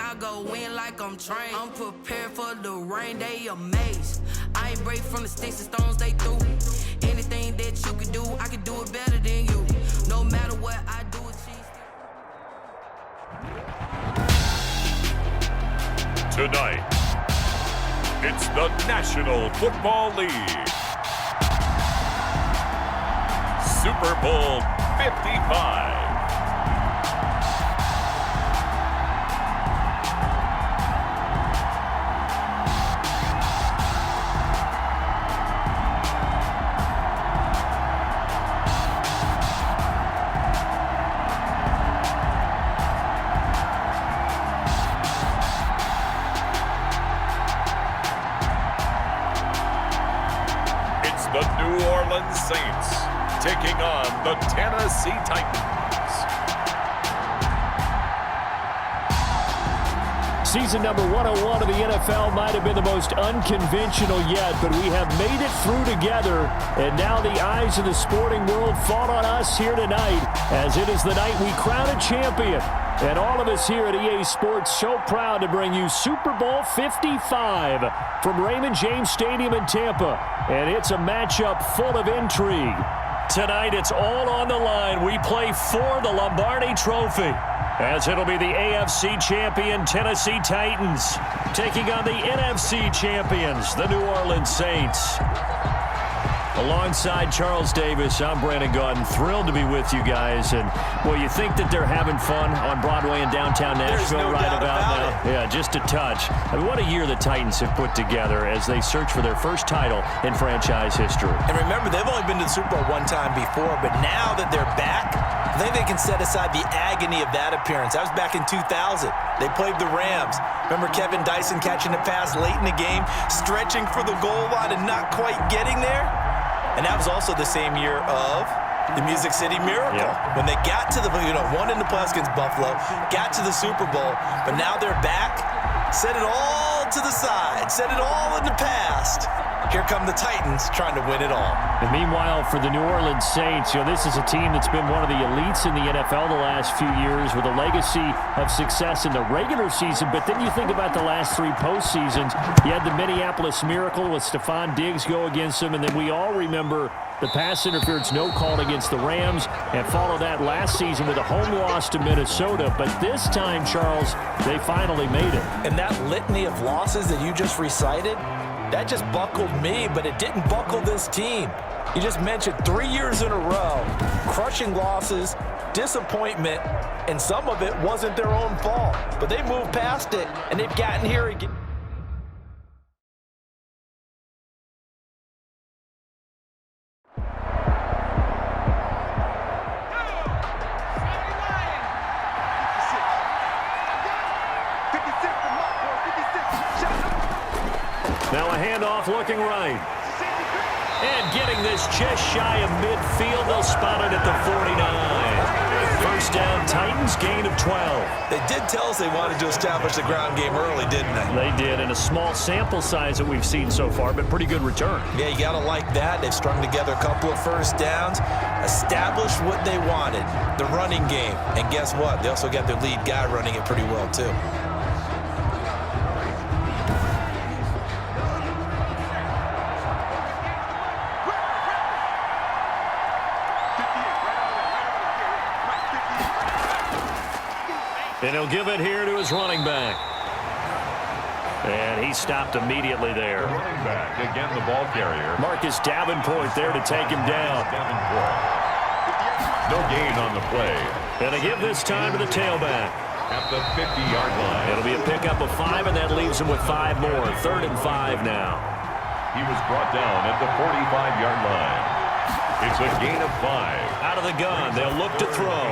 I go in like I'm trained. I'm prepared for the rain, they amazed. I ain't break from the sticks and stones they threw. Anything that you can do, I can do it better than you. No matter what I do, it's Tonight, it's the National Football League. Super Bowl 55. The New Orleans Saints taking on the Tennessee Titans. Season number 101 of the NFL might have been the most unconventional yet, but we have made it through together, and now the eyes of the sporting world fall on us here tonight, as it is the night we crown a champion. And all of us here at EA Sports so proud to bring you Super Bowl 55 from Raymond James Stadium in Tampa. And it's a matchup full of intrigue. Tonight it's all on the line. We play for the Lombardi Trophy, as it'll be the AFC champion Tennessee Titans taking on the NFC champions, the New Orleans Saints. Alongside Charles Davis, I'm Brandon Gaudin. Thrilled to be with you guys. And, well, you think that they're having fun on Broadway in downtown Nashville right about now? Yeah, just a touch. I mean, what a year the Titans have put together as they search for their first title in franchise history. And remember, they've only been to the Super Bowl one time before, but now that they're back, I think they can set aside the agony of that appearance. That was back in 2000. They played the Rams. Remember Kevin Dyson catching a pass late in the game, stretching for the goal line and not quite getting there? And that was also the same year of the Music City Miracle. Yep. When they got to the, won in the playoffs against Buffalo, got to the Super Bowl, but now they're back. Set it all to the side. Set it all in the past. Here come the Titans trying to win it all. And meanwhile, for the New Orleans Saints, this is a team that's been one of the elites in the NFL the last few years with a legacy of success in the regular season. But then you think about the last three postseasons. You had the Minneapolis Miracle with Stephon Diggs go against them, and then we all remember the pass interference no call against the Rams, and follow that last season with a home loss to Minnesota. But this time, Charles, they finally made it. And that litany of losses that you just recited, that just buckled me, but it didn't buckle this team. You just mentioned 3 years in a row, crushing losses, disappointment, and some of it wasn't their own fault. But they moved past it, and they've gotten here again. Now a handoff looking right. And getting this just shy of midfield. They'll spot it at the 49. First down, Titans, gain of 12. They did tell us they wanted to establish the ground game early, didn't they? They did, in a small sample size that we've seen so far, but pretty good return. Yeah, you got to like that. They've strung together a couple of first downs, established what they wanted, the running game. And guess what? They also got their lead guy running it pretty well, too. And he'll give it here to his running back. And he stopped immediately there. Running back, again the ball carrier. Marcus Davenport there to take him down. No gain on the play. And they give this time to the tailback. At the 50-yard line. It'll be a pickup of 5, and that leaves him with 5 more. 3rd and 5 now. He was brought down at the 45-yard line. It's a gain of 5. Out of the gun, they'll look to throw.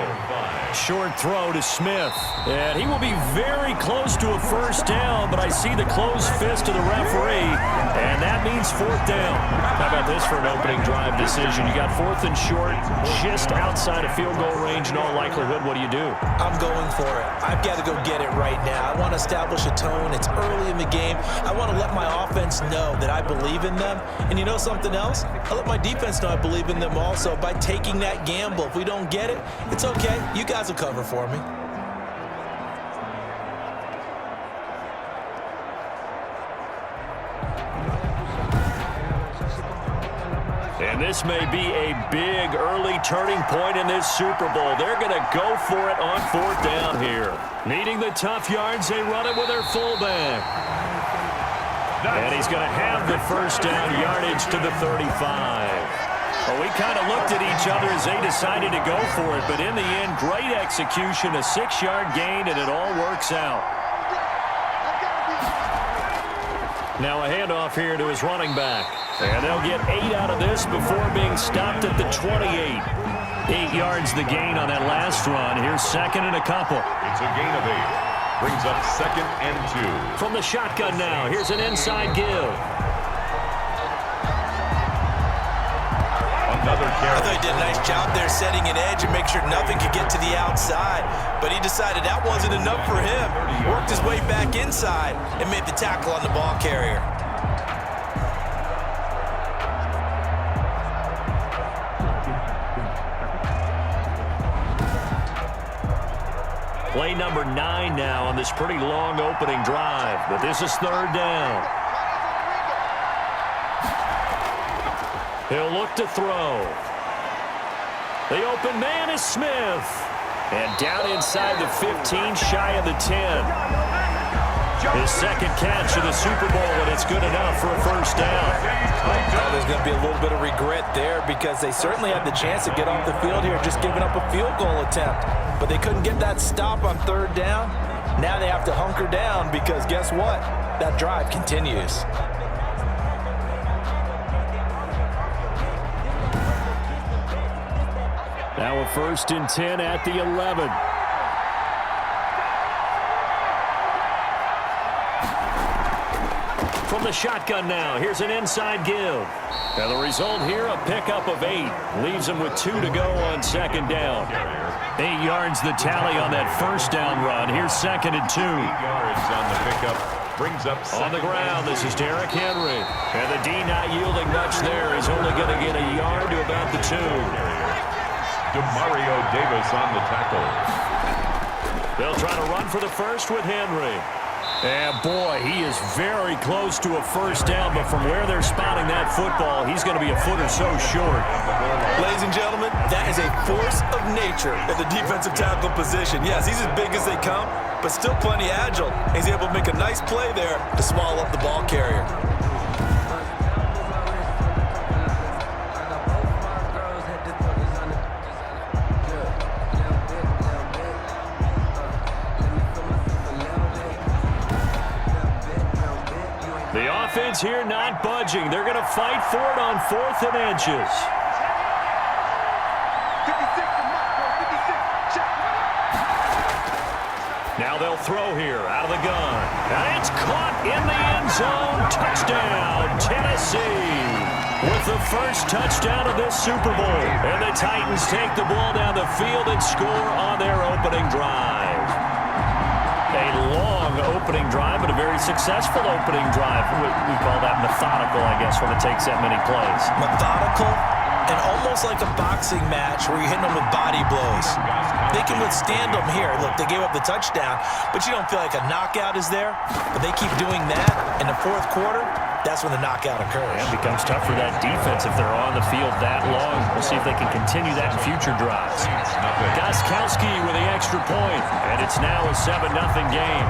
Short throw to Smith. And he will be very close to a first down, but I see the closed fist of the referee, and that means 4th down. How about this for an opening drive decision? You got 4th and short, just outside of field goal range in all likelihood. What do you do? I'm going for it. I've got to go get it right now. I want to establish a tone. It's early in the game. I want to let my offense know that I believe in them. And you know something else? I let my defense know I believe in them also by taking that gamble. If we don't get it, it's okay. You guys will cover for me. And this may be a big early turning point in this Super Bowl. They're going to go for it on 4th down here. Needing the tough yards, they run it with their fullback. And he's going to have the first down yardage to the 35. Well, we kind of looked at each other as they decided to go for it, but in the end, great execution, a 6-yard gain, and it all works out. Now a handoff here to his running back. And they'll get 8 out of this before being stopped at the 28. 8 yards the gain on that last run. Here's 2nd and a couple. It's a gain of 8. Brings up 2nd and 2. From the shotgun now, here's an inside give. Another carry. I thought he did a nice job there setting an edge and make sure nothing could get to the outside. But he decided that wasn't enough for him. Worked his way back inside and made the tackle on the ball carrier. Play number 9 now on this pretty long opening drive. But this is 3rd down. He'll look to throw. The open man is Smith. And down inside the 15, shy of the 10. His 2nd catch of the Super Bowl, and it's good enough for a first down. Well, there's going to be a little bit of regret there because they certainly had the chance to get off the field here, just giving up a field goal attempt. But they couldn't get that stop on 3rd down. Now they have to hunker down because guess what? That drive continues. Now a 1st and 10 at the 11. From the shotgun now, here's an inside give. And the result here, a pickup of 8. Leaves him with 2 to go on 2nd down. 8 yards the tally on that first down run. Here's 2nd and 2. 8 yards on the pickup. Brings up on the ground, this is Derrick Henry. And the D not yielding much there. He's only going to get a yard to about the 2. Demario Davis on the tackle. They'll try to run for the first with Henry. And boy, he is very close to a first down, but from where they're spotting that football, he's going to be a foot or so short. Ladies and gentlemen, that is a force of nature at the defensive tackle position. Yes, he's as big as they come, but still plenty agile. He's able to make a nice play there to swallow up the ball carrier. The offense here not budging. They're going to fight for it on 4th and inches. Now they'll throw here out of the gun. And it's caught in the end zone. Touchdown, Tennessee. With the first touchdown of this Super Bowl. And the Titans take the ball down the field and score on their opening drive. A long opening drive, but a very successful opening drive. We call that methodical, I guess, when it takes that many plays. Methodical and almost like a boxing match where you're hitting them with body blows. They can withstand them here. Look, they gave up the touchdown, but you don't feel like a knockout is there. But they keep doing that in the 4th quarter. That's when the knockout occurs. It becomes tough for that defense if they're on the field that long. We'll see if they can continue that in future drives. Gostkowski with the extra point, and it's now a 7-0 game.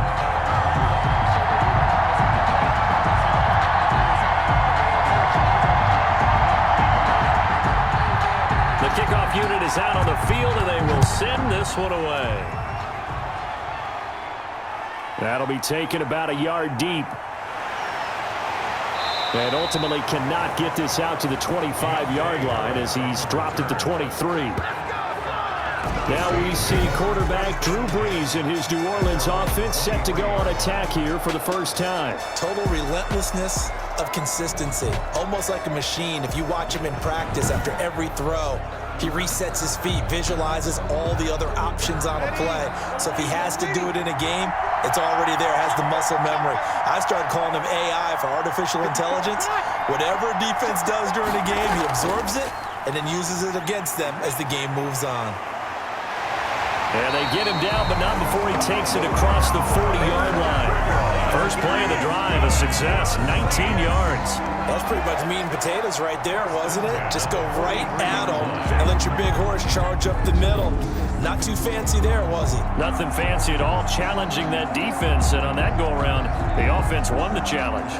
The kickoff unit is out on the field, and they will send this one away. That'll be taken about a yard deep. And ultimately cannot get this out to the 25-yard line as he's dropped at the 23. Now we see quarterback Drew Brees and his New Orleans offense set to go on attack here for the first time. Total relentlessness of consistency. Almost like a machine. If you watch him in practice after every throw, he resets his feet, visualizes all the other options on a play. So if he has to do it in a game, it's already there, has the muscle memory. I started calling him AI for artificial intelligence. Whatever defense does during the game, he absorbs it and then uses it against them as the game moves on. And they get him down, but not before he takes it across the 40-yard line. First play of the drive, a success, 19 yards. That's pretty much meat and potatoes right there, wasn't it? Just go right at them and let your big horse charge up the middle. Not too fancy there, was he? Nothing fancy at all, challenging that defense, and on that go-around, the offense won the challenge.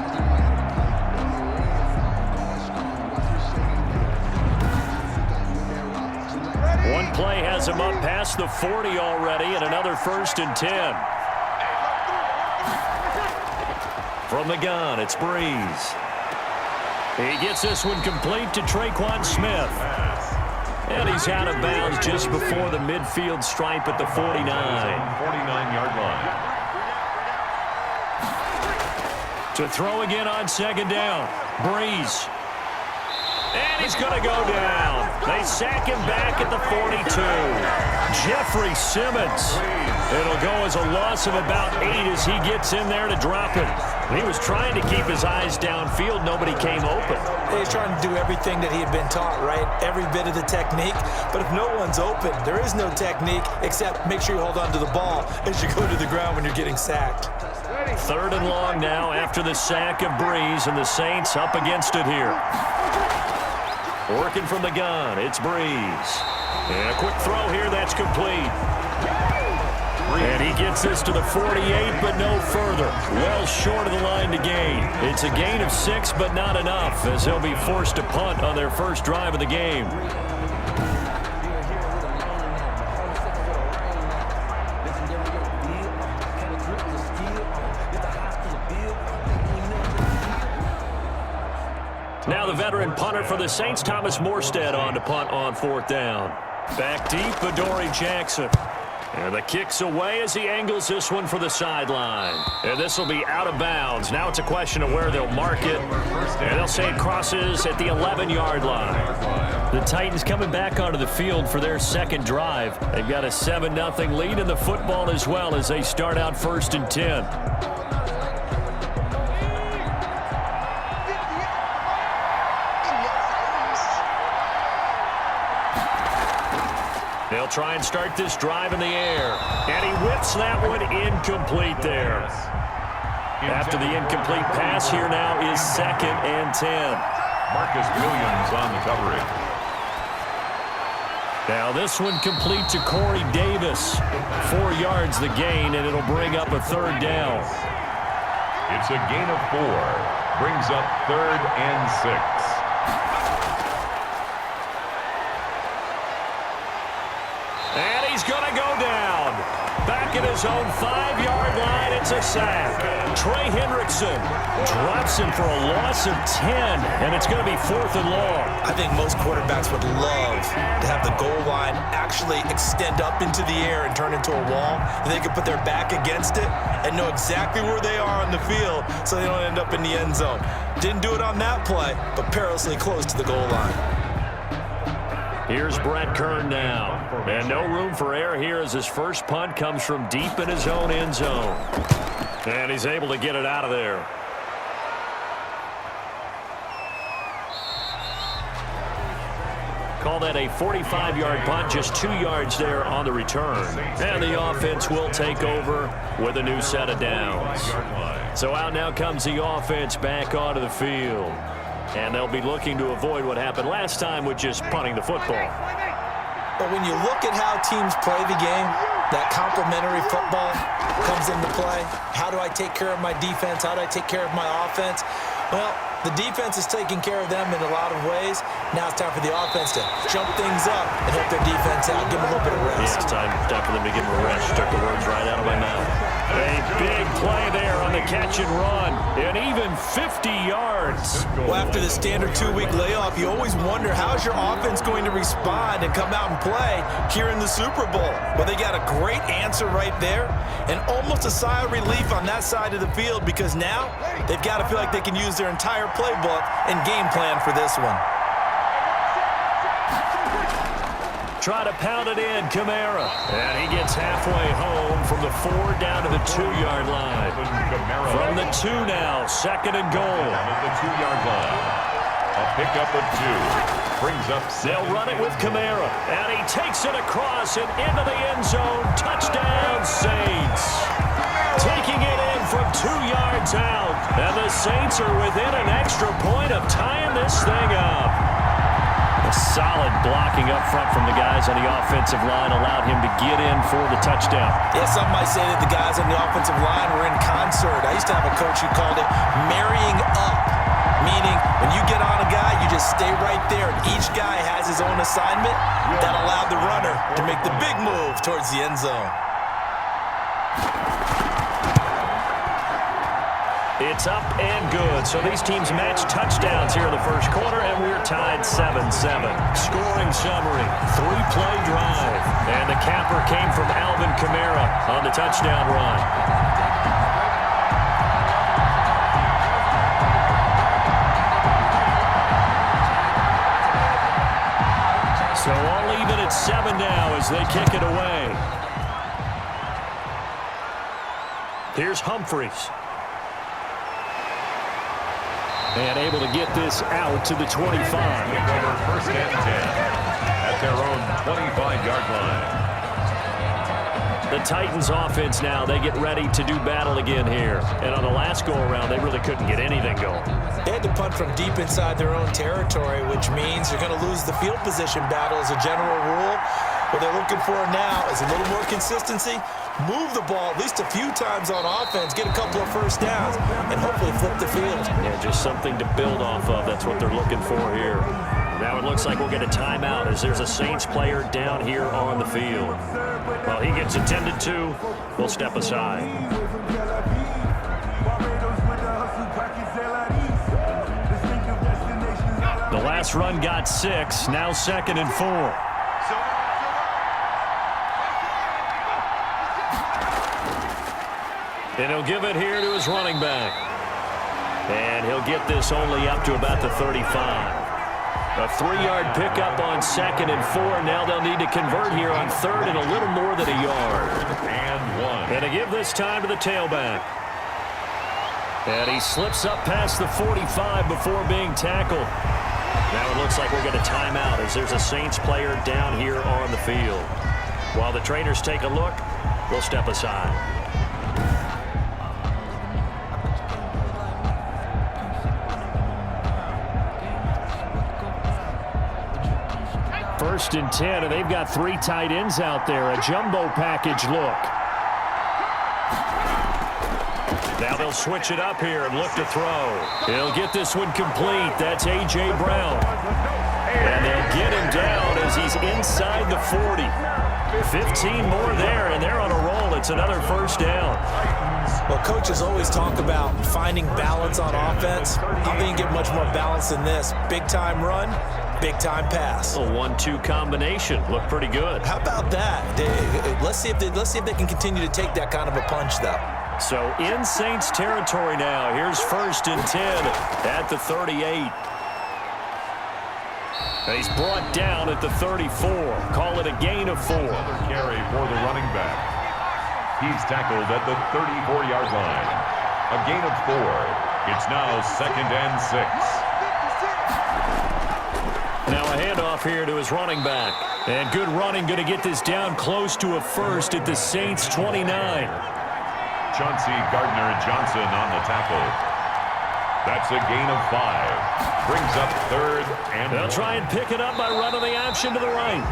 One play has him up past the 40 already, and another 1st and 10. From the gun, it's Breeze. He gets this one complete to Traquan Smith. And he's out of bounds just before the midfield stripe at the 49. 49-yard line. To throw again on 2nd down. Breeze. And he's going to go down. They sack him back at the 42. Jeffrey Simmons. It'll go as a loss of about 8 as he gets in there to drop it. He was trying to keep his eyes downfield. Nobody came open. He's trying to do everything that he had been taught, right? Every bit of the technique. But if no one's open, there is no technique except make sure you hold on to the ball as you go to the ground when you're getting sacked. 3rd and long now after the sack of Breeze, and the Saints up against it here. Working from the gun, it's Breeze. And a quick throw here, that's complete. And he gets this to the 48, but no further. Well short of the line to gain. It's a gain of 6, but not enough, as he'll be forced to punt on their first drive of the game. Now the veteran punter for the Saints, Thomas Morstead, on to punt on 4th down. Back deep, Adoree Jackson. And the kick's away as he angles this one for the sideline. And this will be out of bounds. Now it's a question of where they'll mark it. And they'll say it crosses at the 11-yard line. The Titans coming back onto the field for their 2nd drive. They've got a 7-0 lead in the football as well as they start out 1st and 10. They'll try and start this drive in the air. And he whips that one incomplete there. After the incomplete pass, here now is 2nd and 10. Marcus Williams on the coverage. Now this one complete to Corey Davis. 4 yards the gain, and it'll bring up a 3rd down. It's a gain of 4. Brings up 3rd and 6. And he's going to go down. Back at his own 5-yard line, it's a sack. Trey Hendrickson drops him for a loss of 10, and it's going to be 4th and long. I think most quarterbacks would love to have the goal line actually extend up into the air and turn into a wall, and they can put their back against it and know exactly where they are on the field so they don't end up in the end zone. Didn't do it on that play, but perilously close to the goal line. Here's Brett Kern now. And no room for error here as his first punt comes from deep in his own end zone. And he's able to get it out of there. Call that a 45-yard punt, just 2 yards there on the return. And the offense will take over with a new set of downs. So out now comes the offense back onto the field. And they'll be looking to avoid what happened last time with just punting the football. But when you look at how teams play the game, that complementary football comes into play. How do I take care of my defense? How do I take care of my offense? Well, the defense is taking care of them in a lot of ways. Now it's time for the offense to jump things up and help their defense out. Give them a little bit of rest. Yeah, it's time for them to give them a rest. Took the words right out of my mouth. A big play there on the catch and run. And even 50 yards. Well, after the standard 2-week layoff, you always wonder how's your offense going to respond and come out and play here in the Super Bowl. Well, they got a great answer right there and almost a sigh of relief on that side of the field because now they've got to feel like they can use their entire playbook and game plan for this one. Try to pound it in, Kamara. And he gets halfway home from the 4 down to the 2-yard line. From the 2 now, 2nd and goal. At the 2-yard line. A pickup of 2. Brings up 7. They'll run it with Kamara. And he takes it across and into the end zone. Touchdown, Saints. Taking it in from 2 yards out. And the Saints are within an extra point of tying this thing up. A solid blocking up front from the guys on the offensive line allowed him to get in for the touchdown. Yeah, some might say that the guys on the offensive line were in concert. I used to have a coach who called it marrying up, meaning when you get on a guy, you just stay right there. And each guy has his own assignment that allowed the runner to make the big move towards the end zone. It's up and good. So these teams match touchdowns here in the first quarter, and we're tied 7-7. Scoring summary, 3-play drive. And the capper came from Alvin Kamara on the touchdown run. So all even at 7 now as they kick it away. Here's Humphries. And able to get this out to the 25. Over first and 10 at their own 25-yard line. The Titans offense now, they get ready to do battle again here. And on the last go-around, they really couldn't get anything going. They had to punt from deep inside their own territory, which means you're going to lose the field position battle as a general rule. What they're looking for now is a little more consistency, move the ball at least a few times on offense, get a couple of first downs, and hopefully flip the field. Yeah, just something to build off of. That's what they're looking for here. Now it looks like we'll get a timeout as there's a Saints player down here on the field. Well, he gets attended to. We'll step aside. The last run got 6, now 2nd and 4. And he'll give it here to his running back. And he'll get this only up to about the 35. A 3-yard pickup on 2nd and 4. Now they'll need to convert here on 3rd and a little more than a yard. And 1. And to give this time to the tailback. And he slips up past the 45 before being tackled. Now it looks like we'll get a timeout as there's a Saints player down here on the field. While the trainers take a look, we'll step aside. First and 10, and they've got 3 tight ends out there. A jumbo package look. Now they'll switch it up here and look to throw. He'll get this one complete. That's A.J. Brown. And they'll get him down as he's inside the 40. 15 more there, and they're on a roll. It's another first down. Well, coaches always talk about finding balance on offense. How can you get much more balance than this? Big-time run, big-time pass. A 1-2 combination. Looked pretty good. How about that? Let's see if they can continue to take that kind of a punch, though. So in Saints territory now. Here's 1st and 10 at the 38. And he's brought down at the 34. Call it a gain of 4. Another carry for the running back. He's tackled at the 34-yard line. A gain of 4. It's now 2nd and 6. Now a handoff here to his running back. And good running, going to get this down close to a first at the Saints 29. Chauncey Gardner-Johnson on the tackle. That's a gain of 5. Brings up 3rd and They'll try and pick it up by running the option to the right.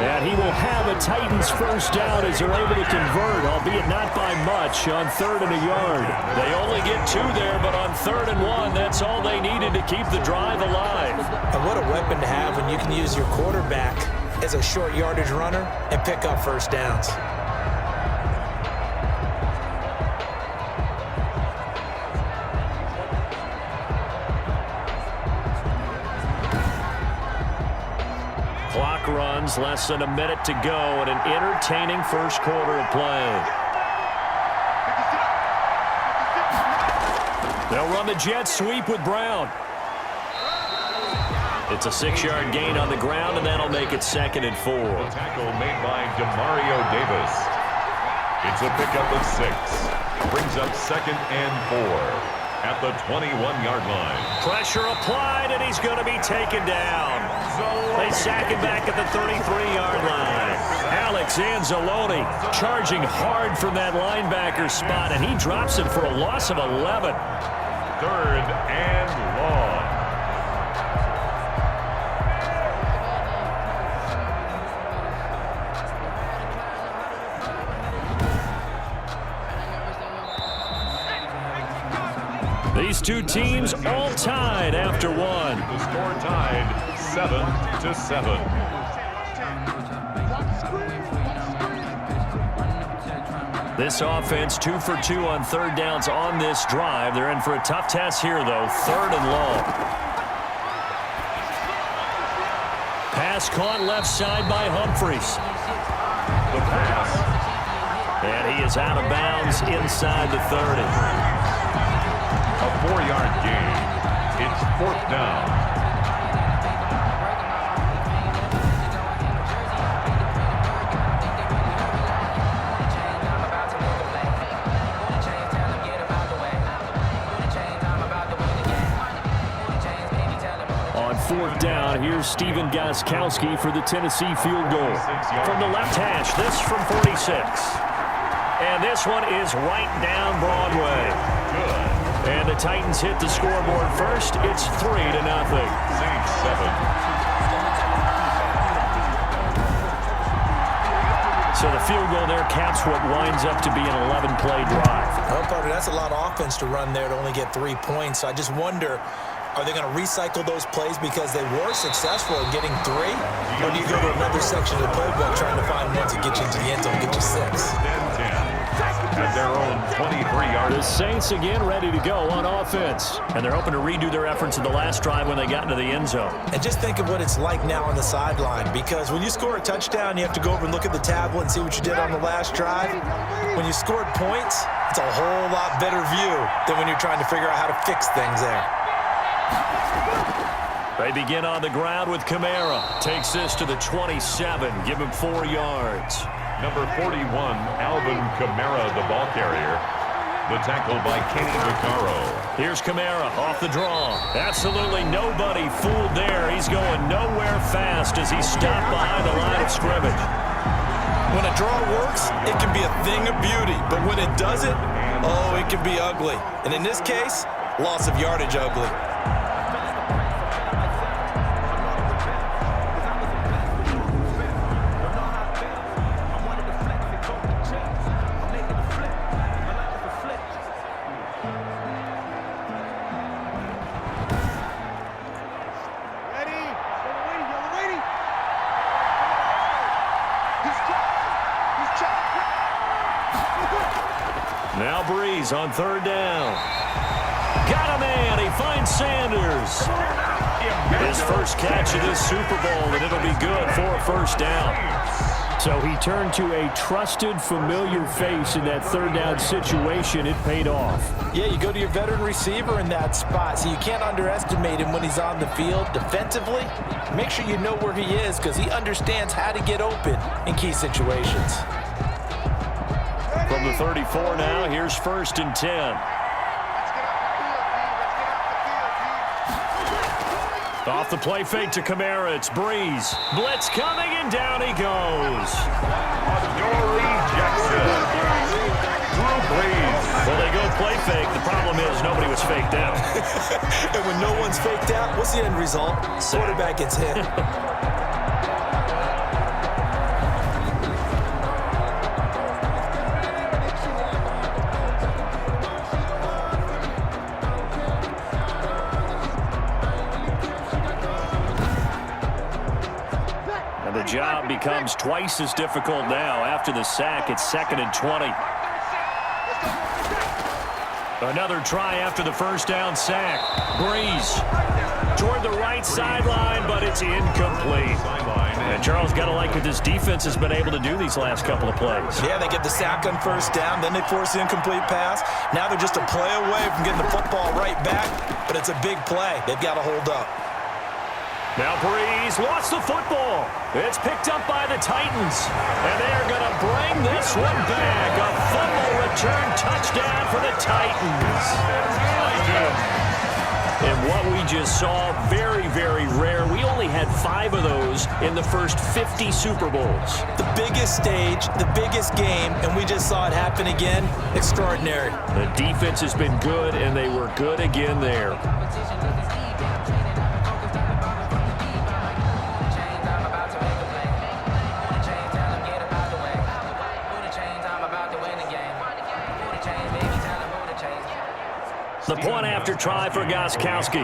And he will have a Titans first down as they're able to convert, albeit not by much, on 3rd and a yard. They only get 2 there, but on 3rd and 1, that's all they needed to keep the drive alive. And what a weapon to have when you can use your quarterback as a short yardage runner and pick up first downs. Clock runs, less than a minute to go, and an entertaining first quarter of play. They'll run the jet sweep with Brown. It's a 6-yard gain on the ground, and that'll make it 2nd and 4. A tackle made by Demario Davis. It's a pickup of 6. Brings up 2nd and 4. at the 21-yard line. Pressure applied, and he's going to be taken down. They sack him back at the 33-yard line. Alex Anzalone charging hard from that linebacker spot, and he drops it for a loss of 11. 3rd and long. These two teams all tied after one. The score tied 7-7. This offense 2 for 2 on 3rd downs on this drive. They're in for a tough test here, though. 3rd and long. Pass caught left side by Humphries. The pass. And he is out of bounds inside the 30. A 4-yard gain. It's 4th down. On 4th down, here's Steven Gostkowski for the Tennessee field goal. From the left hash, this from 46. And this one is right down Broadway. Good. And the Titans hit the scoreboard first. It's 3-0. Saints 7. So the field goal there caps what winds up to be an 11-play drive. Well, partner, that's a lot of offense to run there to only get 3 points. So I just wonder, are they going to recycle those plays because they were successful in getting 3? Or do you go to another section of the playbook trying to find ones that get you into the end zone and get you 6? 10-10. At their own 23-yard. The Saints again ready to go on offense. And they're hoping to redo their efforts in the last drive when they got into the end zone. And just think of what it's like now on the sideline, because when you score a touchdown, you have to go over and look at the tablet and see what you did on the last drive. When you scored points, it's a whole lot better view than when you're trying to figure out how to fix things there. They begin on the ground with Kamara. Takes this to the 27. Give him 4 yards. Number 41, Alvin Kamara, the ball carrier. The tackle by Kenny Vaccaro. Here's Kamara off the draw. Absolutely nobody fooled there. He's going nowhere fast as he stopped behind the line of scrimmage. When a draw works, it can be a thing of beauty. But when it doesn't, oh, it can be ugly. And in this case, loss of yardage ugly. Now Breeze on 3rd down. Got a man. He finds Sanders. His first catch of this Super Bowl, and it'll be good for a 1st down. So he turned to a trusted, familiar face in that 3rd down situation. It paid off. Yeah, you go to your veteran receiver in that spot, so you can't underestimate him when he's on the field. Defensively, make sure you know where he is because he understands how to get open in key situations. From the 34 now, here's 1st and 10. Off the play fake to Kamara, it's Breeze. Blitz coming, and down he goes. Dory Jackson. Drew Brees. Well, they go play fake. The problem is nobody was faked out. And when no one's faked out, what's the end result? Quarterback gets hit. The job becomes twice as difficult now. After the sack, it's 2nd and 20. Another try after the 1st down sack. Breeze toward the right sideline, but it's incomplete. And Charles, got to like what this defense has been able to do these last couple of plays. Yeah, they get the sack on 1st down, then they force the incomplete pass. Now they're just a play away from getting the football right back, but it's a big play. They've got to hold up. Now Breeze lost the football. It's picked up by the Titans. And they're going to bring this one back. A fumble return touchdown for the Titans. And what we just saw, very, very rare. We only had 5 of those in the first 50 Super Bowls. The biggest stage, the biggest game, and we just saw it happen again. Extraordinary. The defense has been good, and they were good again there. The point after try for Gostkowski.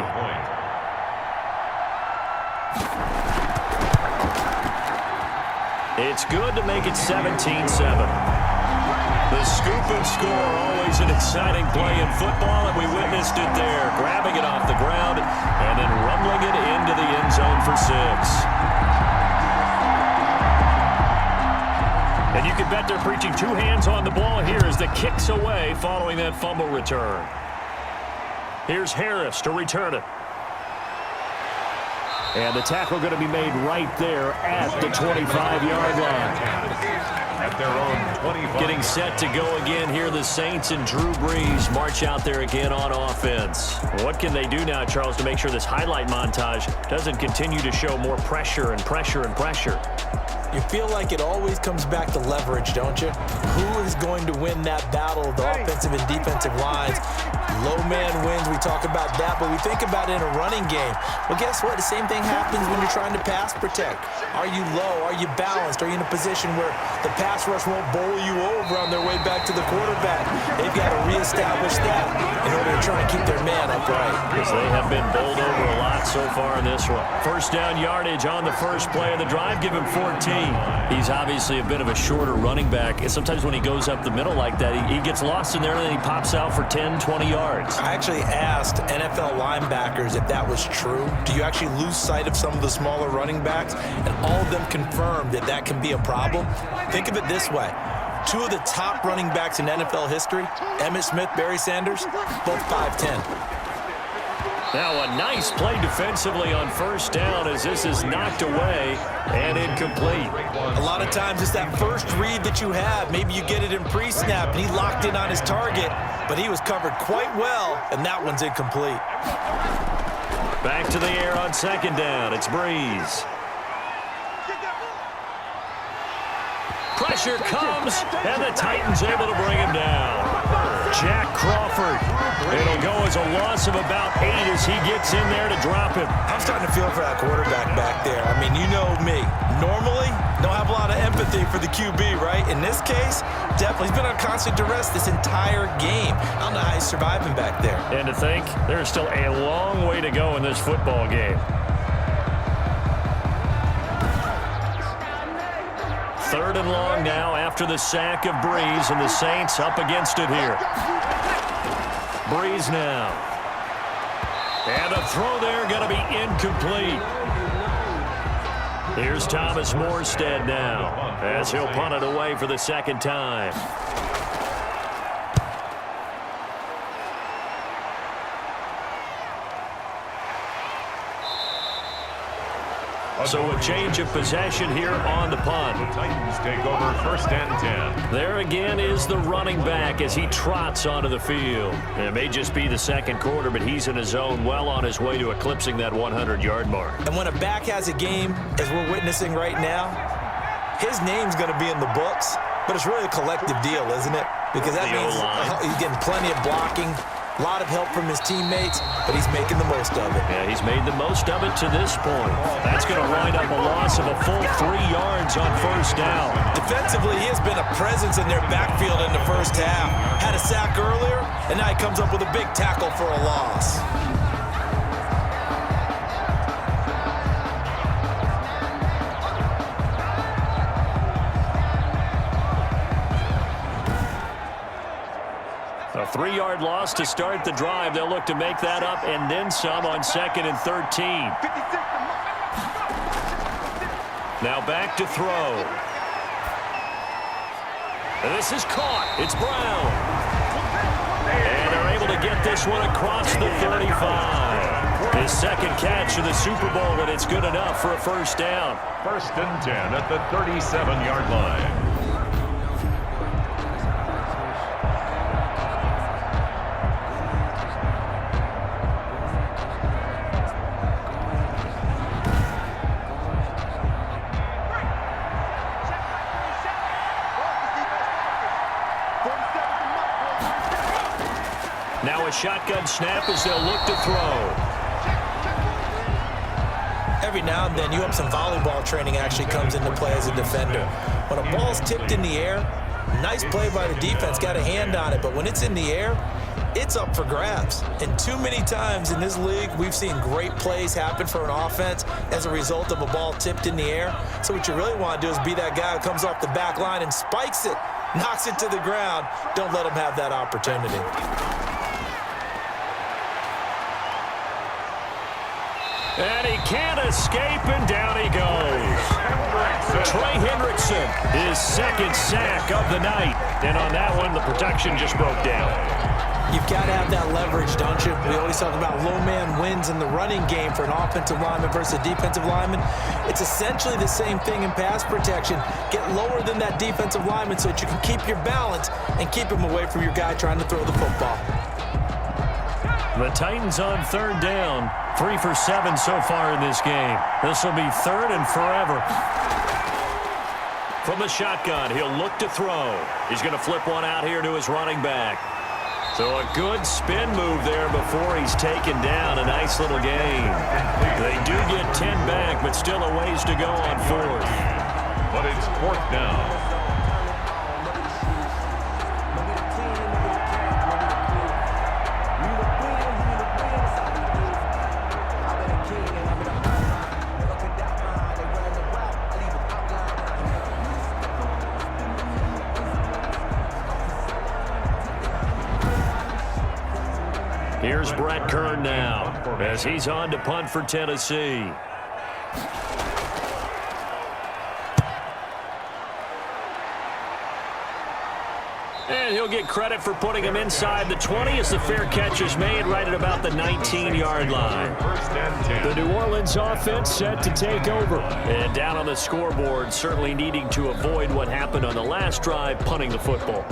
It's good to make it 17-7. The scoop and score, always an exciting play in football, and we witnessed it there. Grabbing it off the ground and then rumbling it into the end zone for 6. And you can bet they're preaching 2 hands on the ball here as the kick's away following that fumble return. Here's Harris to return it. And the tackle going to be made right there at the 25-yard line. At their own 25. Getting set to go again here. The Saints and Drew Brees march out there again on offense. What can they do now, Charles, to make sure this highlight montage doesn't continue to show more pressure and pressure and pressure? You feel like it always comes back to leverage, don't you? Who is going to win that battle of the offensive and defensive lines? Low man wins, we talk about that, but we think about it in a running game. Well, guess what? The same thing happens when you're trying to pass protect. Are you low? Are you balanced? Are you in a position where the pass rush won't bowl you over on their way back to the quarterback? They've got to reestablish that in order to try and keep their man upright. Because they have been bowled over a lot so far in this one. First down yardage on the first play of the drive. Give him 14. He's obviously a bit of a shorter running back. And sometimes when he goes up the middle like that, he gets lost in there and then he pops out for 10, 20 yards. I actually asked NFL linebackers if that was true. Do you actually lose sight of some of the smaller running backs? And all of them confirmed that that can be a problem. Think of it this way. 2 of the top running backs in NFL history, Emmitt Smith, Barry Sanders, both 5'10". Now a nice play defensively on first down as this is knocked away and incomplete. A lot of times it's that first read that you have. Maybe you get it in pre-snap and he locked in on his target, but he was covered quite well, and that one's incomplete. Back to the air on second down. It's Breeze. Pressure comes, and the Titans able to bring him down. Jack Crawford. It'll go as a loss of about 8 as he gets in there to drop him. I'm starting to feel for that quarterback back there. I mean, you know me. Normally, don't have a lot of empathy for the QB, right? In this case, definitely. He's been on constant duress this entire game. I don't know how he's surviving back there. And to think, there's still a long way to go in this football game. Third and long now after the sack of Breeze, and the Saints up against it here. Breeze now. And the throw there going to be incomplete. Here's Thomas Morstead now as he'll punt it away for the second time. So a change of possession here on the punt. The Titans take over first and 10. There again is the running back as he trots onto the field. It may just be the second quarter, but he's in his zone, well on his way to eclipsing that 100-yard mark. And when a back has a game, as we're witnessing right now, his name's going to be in the books, but it's really a collective deal, isn't it? Because that means he's getting plenty of blocking, a lot of help from his teammates, but he's making the most of it. Yeah, he's made the most of it to this point. That's going to wind up a loss of a full 3 yards on first down. Defensively, he has been a presence in their backfield in the first half. Had a sack earlier, and now he comes up with a big tackle for a loss. A 3-yard loss to start the drive. They'll look to make that up and then some on 2nd and 13. Now back to throw. And this is caught. It's Brown. And they're able to get this one across the 35. His second catch of the Super Bowl, and it's good enough for a first down. 1st and 10 at the 37-yard line. Now a shotgun snap as they'll look to throw. Every now and then, you have some volleyball training actually comes into play as a defender. When a ball's tipped in the air, nice play by the defense, got a hand on it, but when it's in the air, it's up for grabs. And too many times in this league, we've seen great plays happen for an offense as a result of a ball tipped in the air. So what you really want to do is be that guy who comes off the back line and spikes it, knocks it to the ground. Don't let him have that opportunity. And he can't escape, and down he goes. Trey Hendrickson, his second sack of the night. And on that one, the protection just broke down. You've got to have that leverage, don't you? We always talk about low man wins in the running game for an offensive lineman versus a defensive lineman. It's essentially the same thing in pass protection. Get lower than that defensive lineman so that you can keep your balance and keep him away from your guy trying to throw the football. The Titans on 3rd down. 3 for 7 so far in this game. This will be 3rd and forever. From the shotgun, he'll look to throw. He's going to flip one out here to his running back. So a good spin move there before he's taken down. A nice little gain. They do get 10 back, but still a ways to go on 4th. But it's 4th down. Here's Brett Kern now as he's on to punt for Tennessee. And he'll get credit for putting him inside the 20 as the fair catch is made right at about the 19-yard line. The New Orleans offense set to take over. And down on the scoreboard, certainly needing to avoid what happened on the last drive, punting the football.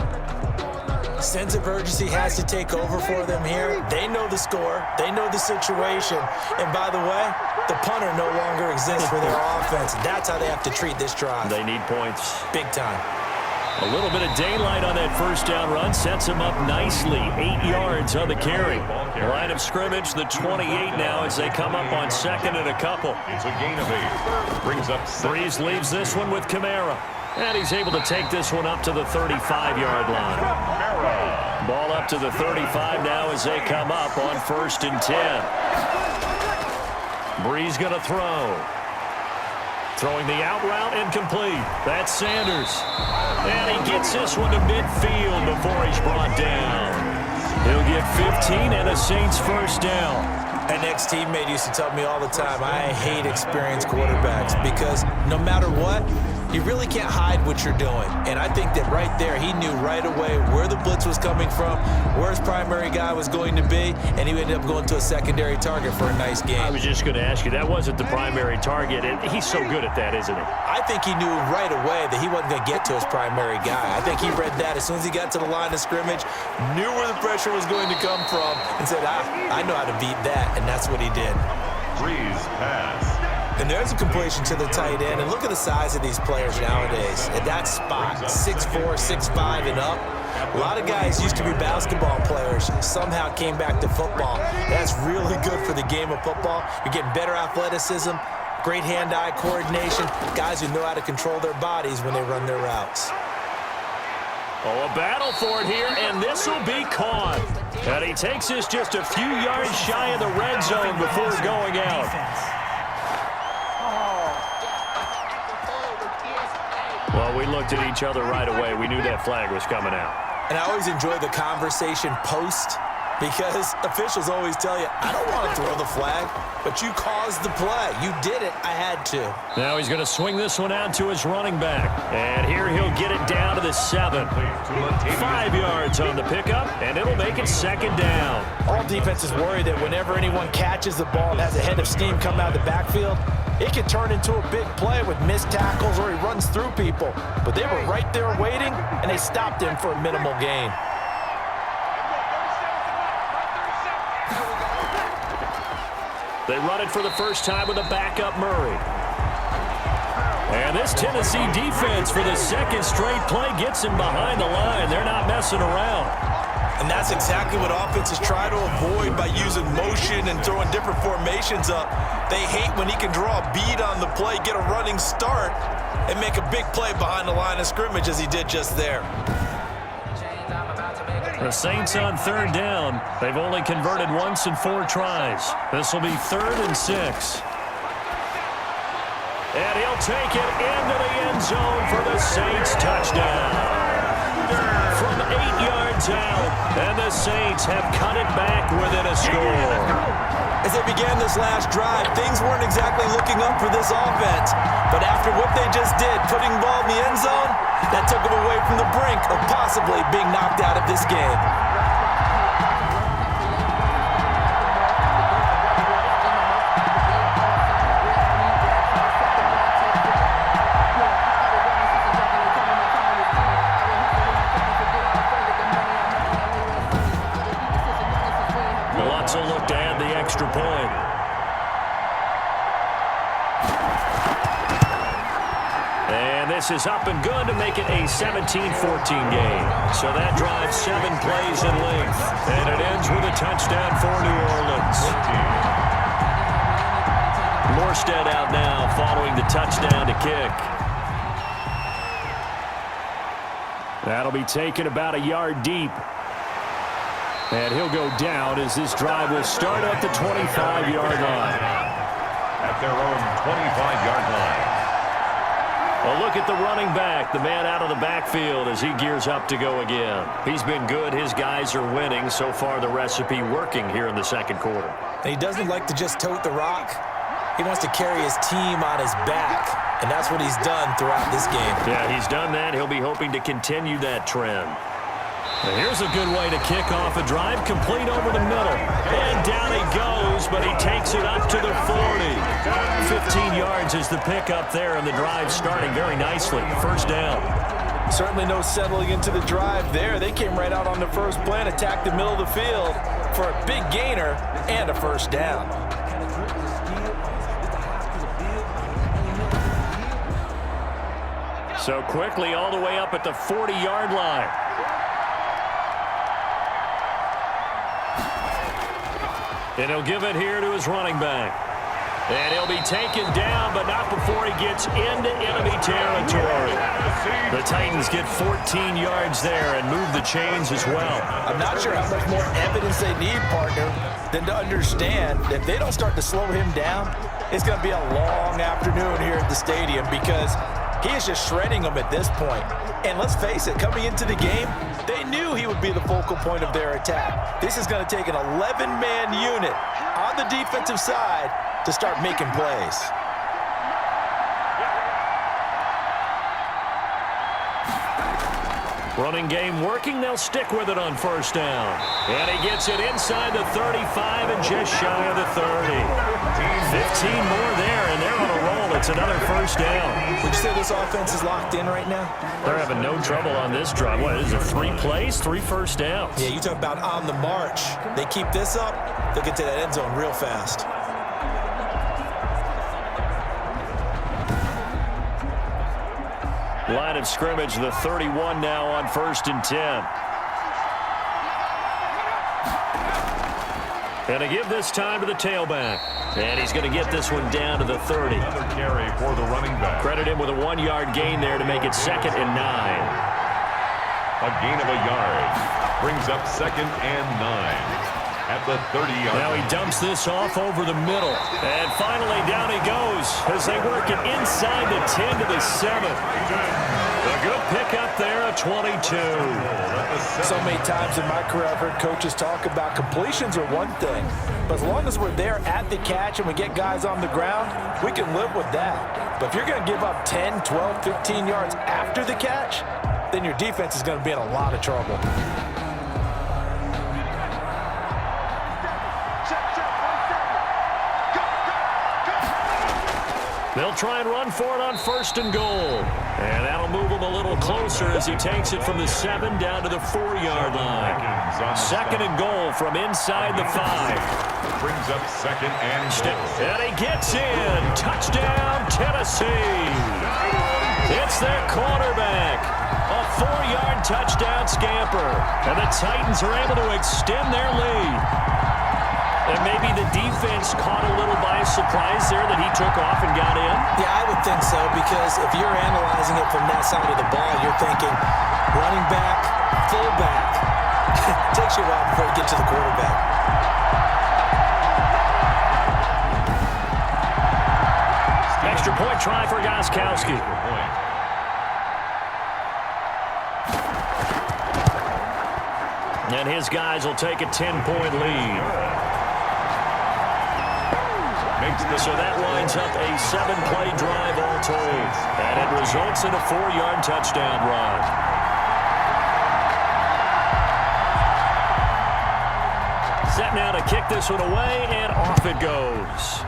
Sense of urgency has to take over for them here. They know the score. They know the situation. And by the way, the punter no longer exists for their offense. That's how they have to treat this drive. They need points. Big time. A little bit of daylight on that first down run sets him up nicely. 8 yards on the carry. Line of scrimmage, the 28 now as they come up on 2nd and a couple. It's a gain of 8. Brings up 6. Breeze leaves this one with Kamara. And he's able to take this one up to the 35-yard line. Ball up to the 35 now as they come up on 1st and 10. Breeze going to throw. Throwing the out route incomplete. That's Sanders. And he gets this one to midfield before he's brought down. He'll get 15 and a Saints first down. An ex-teammate used to tell me all the time, I hate experienced quarterbacks because no matter what, you really can't hide what you're doing. And I think that right there, he knew right away where the blitz was coming from, where his primary guy was going to be, and he ended up going to a secondary target for a nice game. I was just going to ask you, that wasn't the primary target, and he's so good at that, isn't he? I think he knew right away that he wasn't going to get to his primary guy. I think he read that as soon as he got to the line of scrimmage, knew where the pressure was going to come from, and said, I know how to beat that, and that's what he did. Breeze pass. And there's a completion to the tight end. And look at the size of these players nowadays. At that spot, 6'4", 6'5", and up. A lot of guys used to be basketball players, somehow came back to football. That's really good for the game of football. You're getting better athleticism, great hand-eye coordination, guys who know how to control their bodies when they run their routes. Oh, a battle for it here, and this will be caught. And he takes this just a few yards shy of the red zone before going out. Well, we looked at each other right away. We knew that flag was coming out. And I always enjoy the conversation post Because officials always tell you, I don't want to throw the flag, but you caused the play. You did it. I had to. Now he's going to swing this one out to his running back. And here he'll get it down to the 7. 5 yards on the pickup, and it'll make it second down. All defenses worry that whenever anyone catches the ball and has a head of steam come out of the backfield, it can turn into a big play with missed tackles or he runs through people. But they were right there waiting, and they stopped him for a minimal gain. They run it for the first time with a backup Murray. And this Tennessee defense for the second straight play gets him behind the line. They're not messing around. And that's exactly what offenses try to avoid by using motion and throwing different formations up. They hate when he can draw a bead on the play, get a running start, and make a big play behind the line of scrimmage as he did just there. The Saints on third down. They've only converted once in 4 tries. This will be 3rd and 6. And he'll take it into the end zone for the Saints touchdown. From 8 yards out, and the Saints have cut it back within a score. As they began this last drive, things weren't exactly looking up for this offense. But after what they just did, putting the ball in the end zone, that took them away from the brink of possibly being knocked out of this game. Lots of look to add the extra point. And this is up and good to make it a 17-14 game. So that drives 7 plays in length. And it ends with a touchdown for New Orleans. Morstead out now following the touchdown to kick. That'll be taken about a yard deep. And he'll go down as this drive will start at the 25-yard line. At their own 25-yard line. A look at the running back, the man out of the backfield as he gears up to go again. He's been good. His guys are winning. So far, the recipe working here in the second quarter. And he doesn't like to just tote the rock. He wants to carry his team on his back, and that's what he's done throughout this game. Yeah, he's done that. He'll be hoping to continue that trend. And here's a good way to kick off a drive, complete over the middle. And down he goes, but he takes it up to the 40. 15 yards is the pickup there, and the drive starting very nicely. First down. Certainly no settling into the drive there. They came right out on the first play and attacked the middle of the field for a big gainer and a first down. So quickly all the way up at the 40-yard line. And he'll give it here to his running back. And he'll be taken down, but not before he gets into enemy territory. The Titans get 14 yards there and move the chains as well. I'm not sure how much more evidence they need, partner, than to understand that if they don't start to slow him down, it's going to be a long afternoon here at the stadium because he is just shredding them at this point. And let's face it, coming into the game, they knew he would be the focal point of their attack. This is going to take an 11-man unit on the defensive side to start making plays. Running game working. They'll stick with it on first down. And he gets it inside the 35 and just shy of the 30. 15 more there, and they're on a roll. It's another first down. Would you say this offense is locked in right now? They're having no trouble on this drive. What is it, 3 plays, 3 first downs? Yeah, you talk about on the march. They keep this up, they'll get to that end zone real fast. Line of scrimmage, the 31 now on 1st and 10. And to give this time to the tailback. And he's going to get this one down to the 30. Another carry for the running back. Credit him with a 1-yard gain there to make it 2nd and 9. A gain of a yard. Brings up 2nd and 9. At the 30-yard Now line. he dumps this off over the middle. And finally down he goes as they work it inside the 10 to the 7. A good pickup there, a 22. So many times in my career I've heard coaches talk about completions are one thing, but as long as we're there at the catch and we get guys on the ground, we can live with that. But if you're going to give up 10, 12, 15 yards after the catch, then your defense is going to be in a lot of trouble. They'll try and run for it on 1st and goal. And that'll move him a little closer as he takes it from the 7 down to the 4-yard line. 2nd and goal from inside the 5. Brings up 2nd and goal. And he gets in. Touchdown, Tennessee. It's their quarterback. A 4-yard touchdown scamper. And the Titans are able to extend their lead. And maybe the defense caught a little by surprise there that he took off and got in? Yeah, I would think so, because if you're analyzing it from that side of the ball, you're thinking running back, fullback. It takes you a while before you get to the quarterback. Extra point try for Gostkowski. And his guys will take a 10-point lead. So that lines up a 7-play drive all told. And it results in a 4-yard touchdown run. Set now to kick this one away, and off it goes.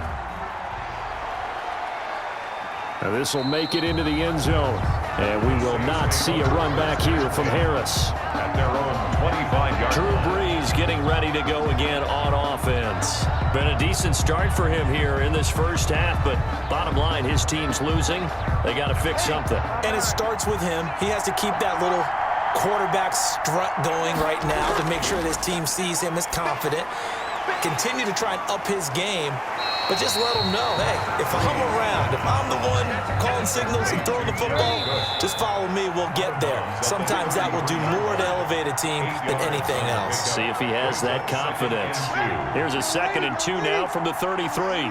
Now this will make it into the end zone. And we will not see a run back here from Harris. At their own 25-yard Drew Brees getting ready to go again on offense. Been a decent start for him here in this first half, but bottom line, his team's losing. They got to fix something. And it starts with him. He has to keep that little quarterback strut going right now to make sure that his team sees him as confident. Continue to try and up his game, but just let him know, hey, if I'm around, if I'm the one calling signals and throwing the football, just follow me, we'll get there. Sometimes that will do more to elevate a team than anything else. See if he has that confidence. Here's a 2nd and 2 now from the 33.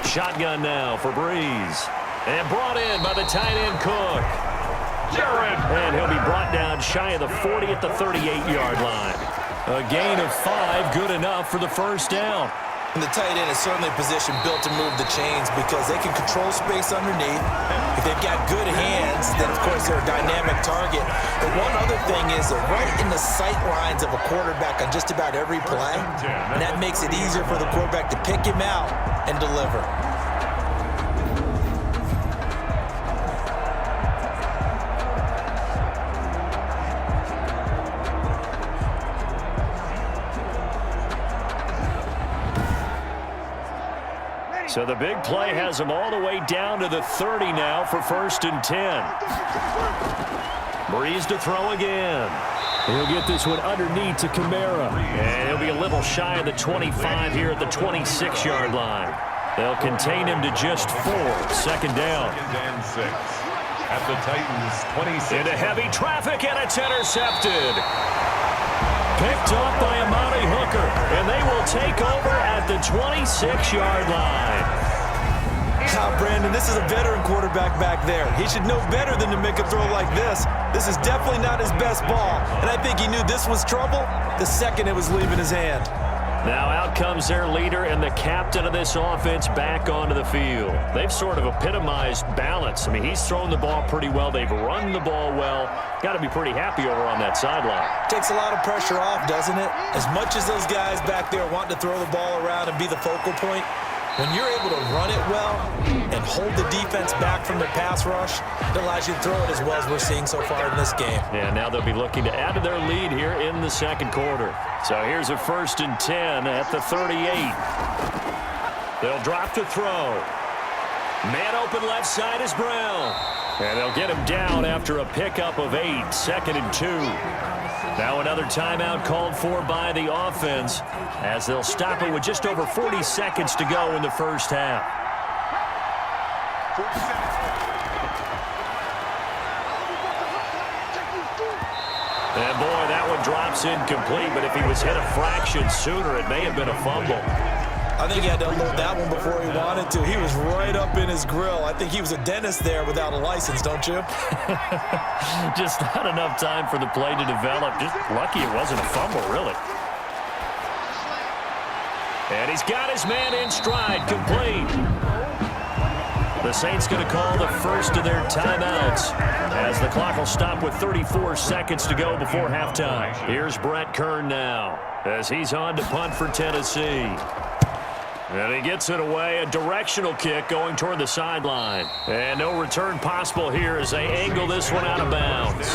Shotgun now for Brees. And brought in by the tight end Cook. And he'll be brought down shy of the 40 at the 38-yard line. A gain of 5, good enough for the first down. And the tight end is certainly a position built to move the chains because they can control space underneath. If they've got good hands, then of course they're a dynamic target. But one other thing is they're right in the sight lines of a quarterback on just about every play. And that makes it easier for the quarterback to pick him out and deliver. So the big play has him all the way down to the 30 now for 1st and 10. Brees to throw again. He'll get this one underneath to Kamara. And he'll be a little shy of the 25 here at the 26-yard line. They'll contain him to just 4. 2nd down. 2nd and 6. At the Titans' 26. Into heavy traffic, and it's intercepted. Picked up by Amani Hooker, and they will take over at the 26-yard line. Now, Brandon, this is a veteran quarterback back there. He should know better than to make a throw like this. This is definitely not his best ball, and I think he knew this was trouble the second it was leaving his hand. Now out comes their leader and the captain of this offense back onto the field. They've sort of epitomized balance. I mean, he's thrown the ball pretty well. They've run the ball well. Got to be pretty happy over on that sideline. Takes a lot of pressure off, doesn't it? As much as those guys back there want to throw the ball around and be the focal point, when you're able to run it well and hold the defense back from the pass rush, it allows you to throw it as well as we're seeing so far in this game. Yeah, now they'll be looking to add to their lead here in the second quarter. So here's a 1st and 10 at the 38. They'll drop to throw. Man open left side is Brown. And they'll get him down after a pickup of 8. 2nd and 2. Now another timeout called for by the offense as they'll stop it with just over 40 seconds to go in the first half. And boy, that one drops incomplete, but if he was hit a fraction sooner, it may have been a fumble. I think he had to unload that one before he wanted to. He was right up in his grill. I think he was a dentist there without a license, don't you? Just not enough time for the play to develop. Just lucky it wasn't a fumble, really. And he's got his man in stride, complete. The Saints going to call the first of their timeouts as the clock will stop with 34 seconds to go before halftime. Here's Brett Kern now as he's on to punt for Tennessee. And he gets it away, a directional kick going toward the sideline. And no return possible here as they angle this one out of bounds.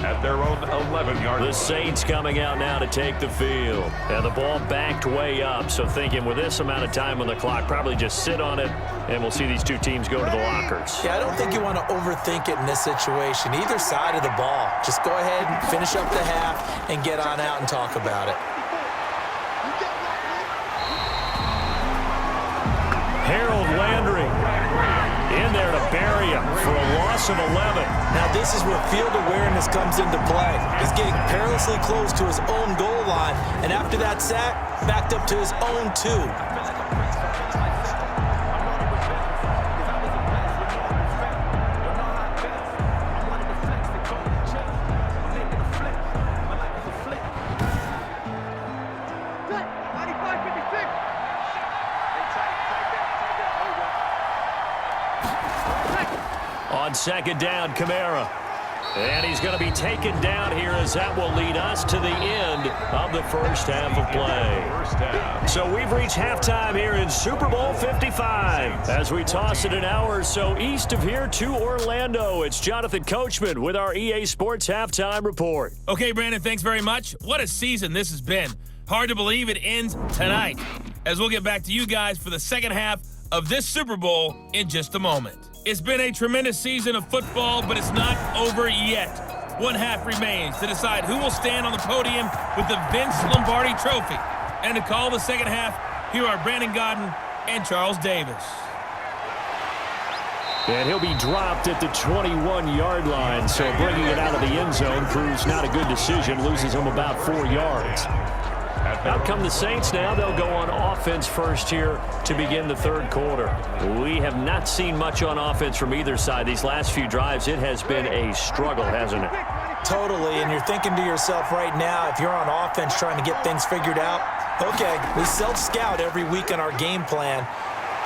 At their own 11-yard line. The Saints coming out now to take the field. And the ball backed way up, so thinking with this amount of time on the clock, probably just sit on it, and we'll see these two teams go to the lockers. Yeah, I don't think you want to overthink it in this situation. Either side of the ball. Just go ahead and finish up the half and get on out and talk about it. Harold Landry in there to bury him for a loss of 11. Now this is where field awareness comes into play. He's getting perilously close to his own goal line, and after that sack, backed up to his own 2. On second down, Kamara. And he's going to be taken down here as that will lead us to the end of the first half of play. So we've reached halftime here in Super Bowl 55 as we toss it an hour or so east of here to Orlando. It's Jonathan Coachman with our EA Sports Halftime Report. Okay, Brandon, thanks very much. What a season this has been. Hard to believe it ends tonight, as we'll get back to you guys for the second half of this Super Bowl in just a moment. It's been a tremendous season of football, but it's not over yet. One half remains to decide who will stand on the podium with the Vince Lombardi Trophy. And to call the second half, here are Brandon Godden and Charles Davis. And he'll be dropped at the 21-yard line, so bringing it out of the end zone proves not a good decision, loses him about 4 yards. Out come the Saints now. They'll go on offense first here to begin the third quarter. We have not seen much on offense from either side. These last few drives, it has been a struggle, hasn't it? Totally, and you're thinking to yourself right now, if you're on offense trying to get things figured out, okay, we self-scout every week on our game plan.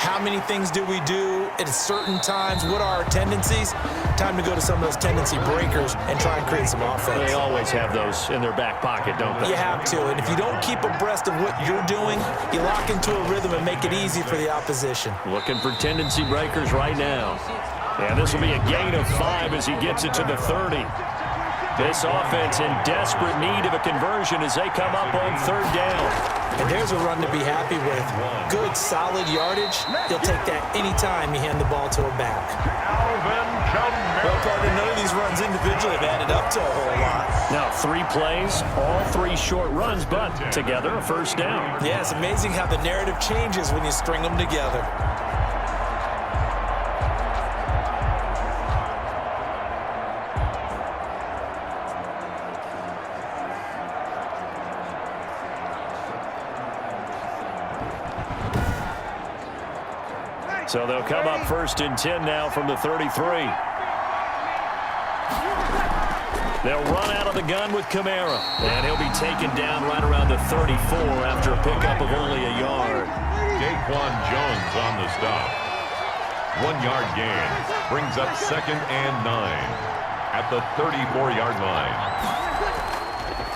How many things do we do at certain times? What are our tendencies? Time to go to some of those tendency breakers and try and create some offense. They always have those in their back pocket, don't they? You have to, and if you don't keep abreast of what you're doing, you lock into a rhythm and make it easy for the opposition. Looking for tendency breakers right now. And this will be a gain of 5 as he gets it to the 30. This offense in desperate need of a conversion as they come up on third down. And there's a run to be happy with. Good, solid yardage. He'll take that any time you hand the ball to a back. Well, partner, none of these runs individually have added up to a whole lot. Now, 3 plays, all 3 short runs, but together a first down. Yeah, it's amazing how the narrative changes when you string them together. So they'll come up first and 10 now from the 33. They'll run out of the gun with Kamara. And he'll be taken down right around the 34 after a pickup of only a yard. Daquan Jones on the stop. 1-yard gain. Brings up second and 9 at the 34-yard line.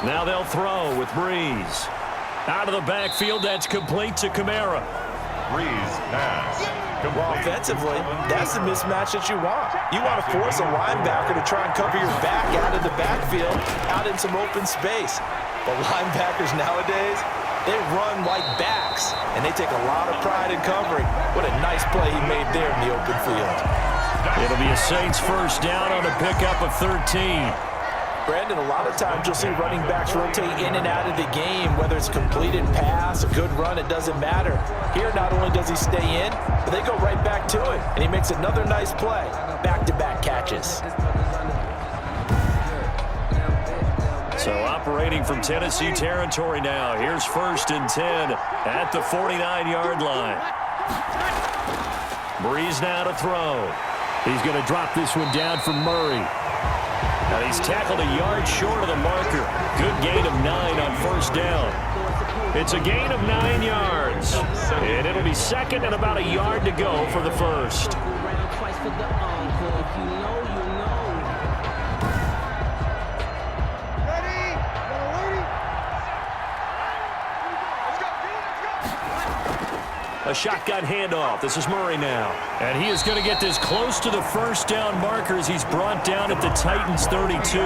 Now they'll throw with Breeze. Out of the backfield, that's complete to Kamara. Breeze pass. Well, offensively, that's the mismatch that you want. You want to force a linebacker to try and cover your back out of the backfield, out in some open space. But linebackers nowadays, they run like backs, and they take a lot of pride in covering. What a nice play he made there in the open field. It'll be a Saints first down on a pickup of 13. Brandon, a lot of times you'll see running backs rotate in and out of the game, whether it's completed pass, a good run, it doesn't matter. Here, not only does he stay in, but they go right back to it, and he makes another nice play. Back-to-back catches. So operating from Tennessee territory now. Here's 1st and 10 at the 49-yard line. Breeze now to throw. He's going to drop this one down for Murray. And he's tackled a yard short of the marker. Good gain of 9 on 1st down. It's a gain of 9 yards. And it'll be 2nd and about a yard to go for the 1st. A shotgun handoff. This is Murray now. And he is going to get this close to the 1st down marker as he's brought down at the Titans 32.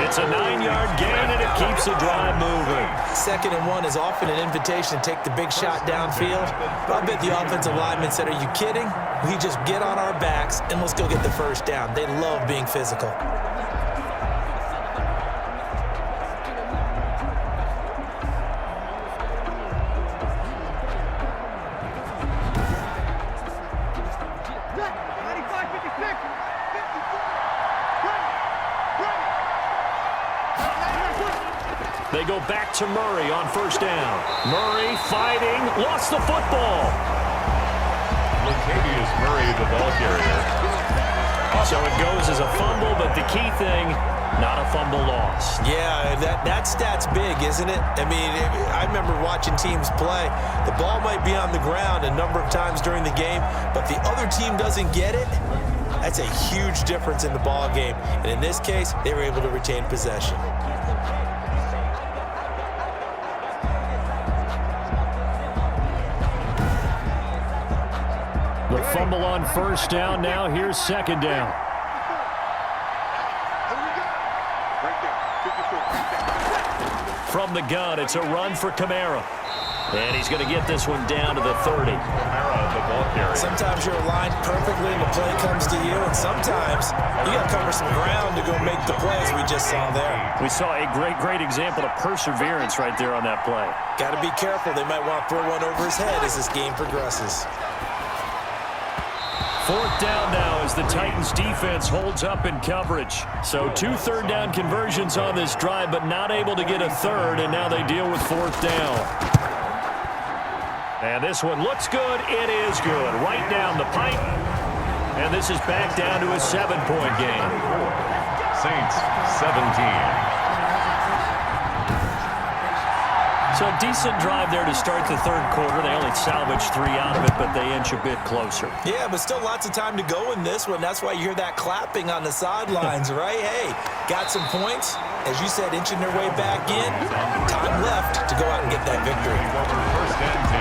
It's a 9-yard gain, and it keeps the drive moving. 2nd and 1 is often an invitation to take the big shot downfield. But I bet the offensive lineman said, are you kidding? We just get on our backs, and let's go get the 1st down. They love being physical. They go back to Murray on 1st down. Murray fighting, lost the football. Latavius Murray, the ball carrier. So it goes as a fumble, but the key thing, not a fumble loss. Yeah, that stat's big, isn't it? I mean, I remember watching teams play. The ball might be on the ground a number of times during the game, but the other team doesn't get it. That's a huge difference in the ball game. And in this case, they were able to retain possession. The fumble on 1st down. Now here's 2nd down. From the gun, it's a run for Kamara. And he's going to get this one down to the 30. Kamara, the ball carrier. Sometimes you're aligned perfectly and the play comes to you, and sometimes you got to cover some ground to go make the plays we just saw there. We saw a great example of perseverance right there on that play. Got to be careful. They might want to throw one over his head as this game progresses. 4th down now as the Titans defense holds up in coverage. So 2 3rd down conversions on this drive, but not able to get a 3rd, and now they deal with 4th down. And this one looks good. It is good. Right down the pipe. And this is back down to a 7-point game. Saints 17. So a decent drive there to start the 3rd quarter. They only salvaged 3 out of it, but they inch a bit closer. Yeah, but still lots of time to go in this one. That's why you hear that clapping on the sidelines, right? Hey, got some points. As you said, inching their way back in. Time left to go out and get that victory. 1st and 10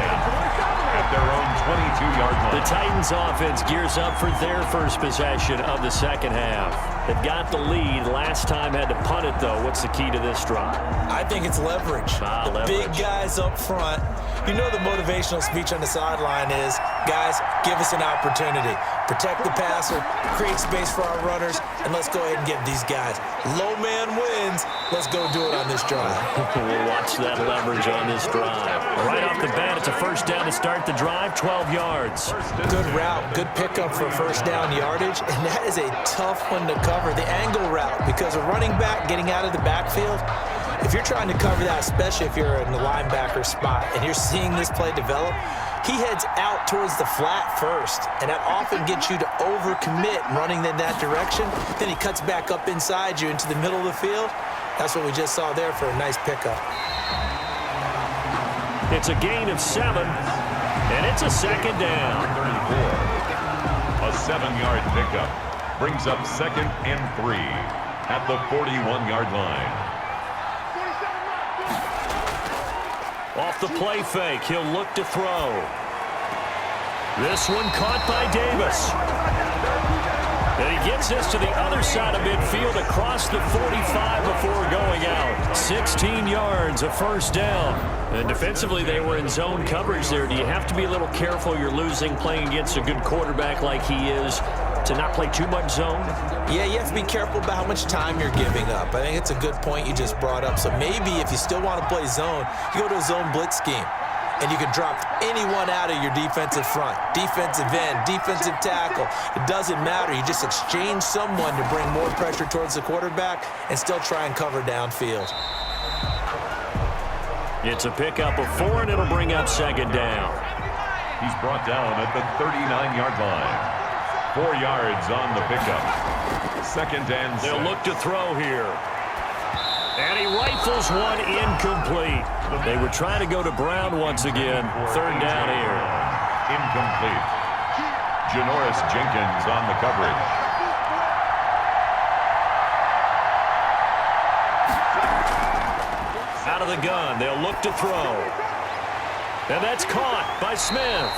at their own 22-yard line. The Titans offense gears up for their first possession of the 2nd half. They've got the lead. Last time had to punt it, though. What's the key to this drive? I think it's leverage. The big guys up front. You know the motivational speech on the sideline is, guys, give us an opportunity. Protect the passer, create space for our runners, and let's go ahead and get these guys. Low man wins. Let's go do it on this drive. We'll watch that leverage on this drive. Right off the bat, it's a 1st down to start the drive, 12 yards. Good route, good pickup for 1st down yardage, and that is a tough one to cover, the angle route, because a running back getting out of the backfield, if you're trying to cover that, especially if you're in the linebacker spot and you're seeing this play develop, he heads out towards the flat first, and that often gets you to overcommit running in that direction. Then he cuts back up inside you into the middle of the field. That's what we just saw there for a nice pickup. It's a gain of 7, and it's a 2nd down. 34. A 7-yard pickup brings up 2nd and 3 at the 41-yard line. Off the play fake, he'll look to throw. This one caught by Davis. And he gets this to the other side of midfield across the 45 before going out. 16 yards, a 1st down. And defensively, they were in zone coverage there. Do you have to be a little careful? You're losing playing against a good quarterback like he is to not play too much zone? Yeah, you have to be careful about how much time you're giving up. I think it's a good point you just brought up. So maybe if you still want to play zone, you go to a zone blitz scheme. and you can drop anyone out of your defensive front. Defensive end, defensive tackle. It doesn't matter. You just exchange someone to bring more pressure towards the quarterback and still try and cover downfield. It's a pickup of 4, and it'll bring up second down. He's brought down at the 39-yard line. 4 yards on the pickup. Second and 6. They'll look to throw here. And he rifles one incomplete. They were trying to go to Brown once again. Third down here. Incomplete. Janoris Jenkins on the coverage. Out of the gun. They'll look to throw. And that's caught by Smith.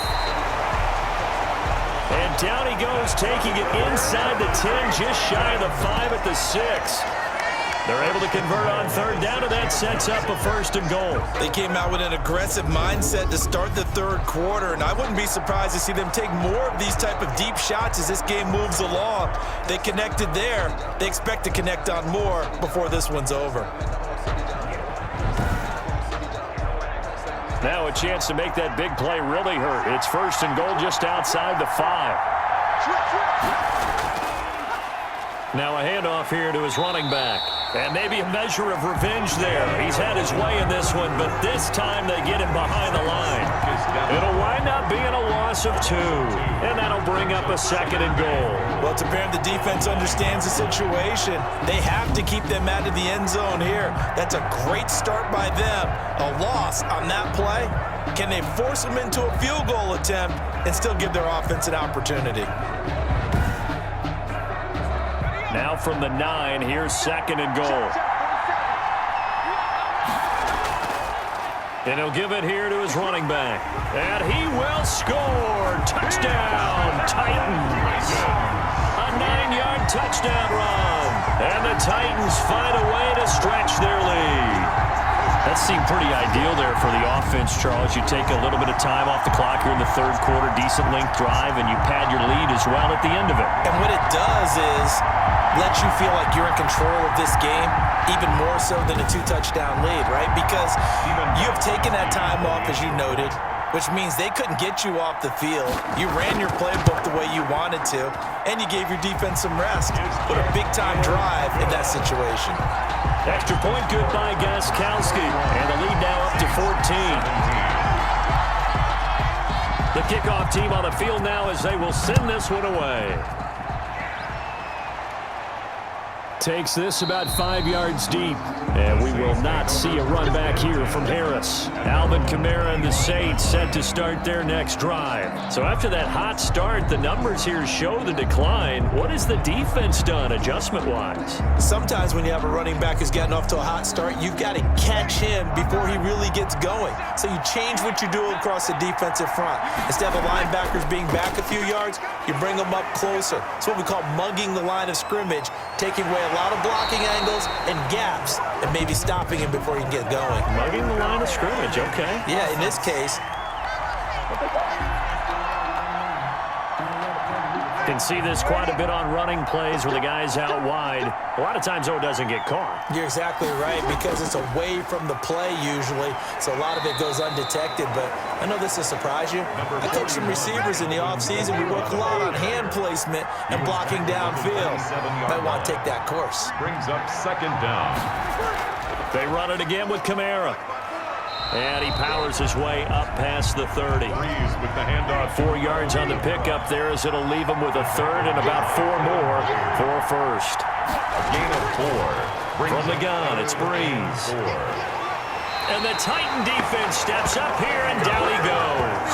And down he goes, taking it inside the 10, just shy of the 5 at the 6. They're able to convert on third down, and that sets up a 1st and goal. They came out with an aggressive mindset to start the third quarter, and I wouldn't be surprised to see them take more of these type of deep shots as this game moves along. They connected there. They expect to connect on more before this one's over. Now a chance to make that big play really hurt. It's 1st and goal just outside the 5. Now a handoff here to his running back. And maybe a measure of revenge there. He's had his way in this one, but this time they get him behind the line. It'll wind up being a loss of 2. And that'll bring up a 2nd and goal. Well, it's apparent the defense understands the situation. They have to keep them out of the end zone here. That's a great start by them. A loss on that play. Can they force them into a field goal attempt and still give their offense an opportunity? Now from the 9, here's 2nd and goal. And he'll give it here to his running back. And he will score. Touchdown, Titans. A 9-yard touchdown run. And the Titans find a way to stretch their lead. That seemed pretty ideal there for the offense, Charles. You take a little bit of time off the clock here in the third quarter, decent length drive, and you pad your lead as well at the end of it. And what it does is let you feel like you're in control of this game, even more so than a 2-touchdown lead, right? Because you've taken that time off, as you noted, which means they couldn't get you off the field. You ran your playbook the way you wanted to, and you gave your defense some rest. What a big-time drive in that situation. Extra point good by Gostkowski, and the lead now up to 14. The kickoff team on the field now as they will send this one away. Takes this about 5 yards deep, and we will not see a run back here from Harris. Alvin Kamara and the Saints set to start their next drive. So after that hot start, the numbers here show the decline. What has the defense done adjustment-wise? Sometimes when you have a running back who's gotten off to a hot start, you've got to catch him before he really gets going. So you change what you do across the defensive front. Instead of the linebackers being back a few yards, you bring them up closer. It's what we call mugging the line of scrimmage, taking away a lot of blocking angles and gaps and maybe stopping him before he can get going. Mugging the line of scrimmage, okay. Yeah, in this case. Can see this quite a bit on running plays where the guy's out wide. A lot of times, though, it doesn't get caught. You're exactly right, because it's away from the play usually, so a lot of it goes undetected. But I know this will surprise you. I coach some receivers in the offseason. We work a lot on hand placement and blocking downfield. Might want to take that course. Brings up 2nd down. They run it again with Kamara. And he powers his way up past the 30. With the handoff. 4 yards on the pickup there as it'll leave him with a 3rd and about 4 more for a 1st. A gain of 4. From the gun, it's Breeze. And the Titan defense steps up here, and down he goes.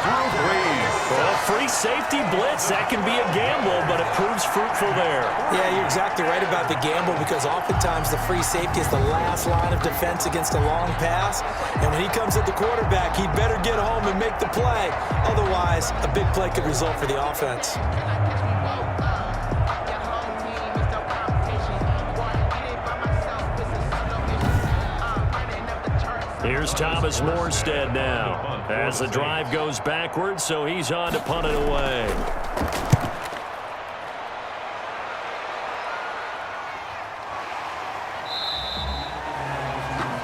Through Breeze. Well, free safety blitz, that can be a gamble, but it proves fruitful there. Yeah, you're exactly right about the gamble, because oftentimes the free safety is the last line of defense against a long pass. And when he comes at the quarterback, he'd better get home and make the play. Otherwise, a big play could result for the offense. Here's Thomas Morstead now as the drive goes backwards, so he's on to punt it away.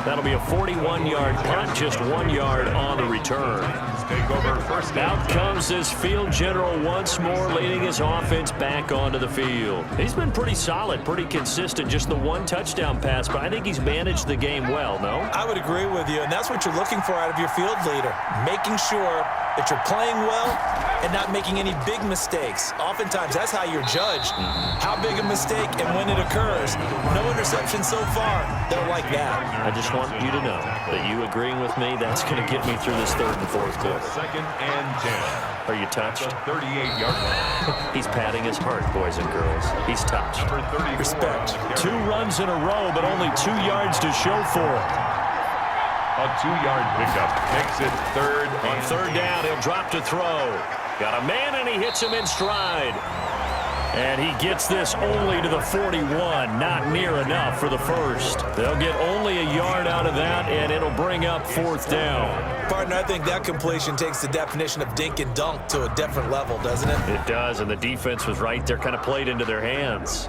That'll be a 41-yard punt, just 1 yard on the return. Take over first down. Out comes this field general once more, leading his offense back onto the field. He's been pretty solid, pretty consistent, just the one touchdown pass, but I think he's managed the game well, no? I would agree with you, and that's what you're looking for out of your field leader, making sure that you're playing well and not making any big mistakes. Oftentimes, that's how you're judged. How big a mistake and when it occurs. No interception so far. Don't like that. I just want you to know that you agreeing with me, that's going to get me through this third and fourth quarter. Second and 10. Are you touched? 38-yard line. He's patting his heart, boys and girls. He's touched. Number 34. Respect. 2 runs in a row, but only 2 yards to show for it. A 2-yard pickup makes it third. On third down, he'll drop to throw. Got a man, and he hits him in stride. And he gets this only to the 41, not near enough for the first. They'll get only a yard out of that, and it'll bring up fourth down. Partner, I think that completion takes the definition of dink and dunk to a different level, doesn't it? It does, and the defense was right there, kind of played into their hands.